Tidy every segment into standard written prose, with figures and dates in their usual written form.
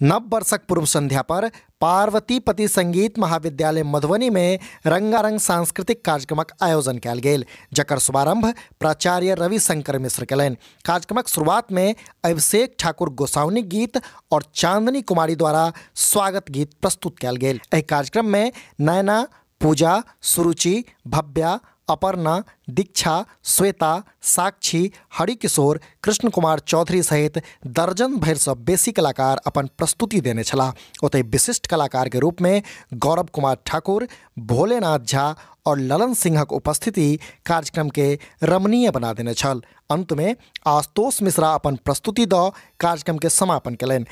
नव वर्षक पूर्व संध्या पर पार्वतीपति संगीत महाविद्यालय मधुबनी में रंगारंग सांस्कृतिक कार्यक्रमक आयोजन कयल गेल, जकर शुभारंभ प्राचार्य रविशंकर मिश्र कयलनि। कार्यक्रमक शुरुआत में अभिषेक ठाकुर गोसाउनी गीत और चांदनी कुमारी द्वारा स्वागत गीत प्रस्तुत कयल गेल। एहि कार्यक्रम में नैना, पूजा, सुरुचि, भव्या, अपर्णा, दीक्षा, श्वेता, साक्षी, हरिकिशोर, कृष्ण कुमार चौधरी सहित दर्जन भरि सँ बेसी कलाकार अपन प्रस्तुति देने छलाह। ओतहि विशिष्ट कलाकार के रूप में गौरव कुमार ठाकुर, भोलेनाथ झा और ललन सिंहक उपस्थिति कार्यक्रम के रमणीय बना देने छल। अंत में आशुतोष मिश्रा अपन प्रस्तुति दऽ कार्यक्रम के समापन कयलनि।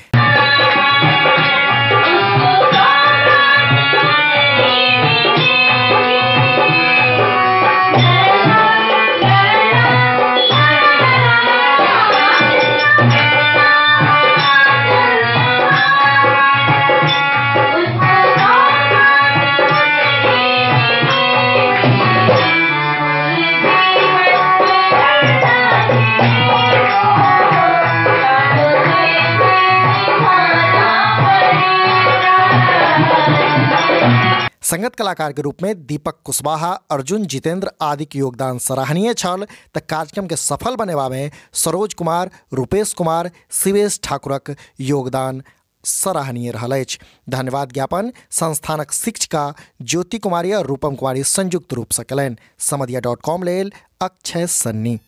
संगत कलाकार के रूप में दीपक कुशवाहा, अर्जुन जितेंद्र आदि के योगदान सराहनीय छल। त कार्यक्रम के सफल बनेवा में सरोज कुमार, रूपेश कुमार, शिवेश ठाकुरक योगदान सराहनीय रहल अछि। धन्यवाद ज्ञापन संस्थानक शिक्षिका ज्योति कुमारी और रूपम कुमारी संयुक्त रूप से कयलनि। समदिया.com लेल अक्षय सन्नी।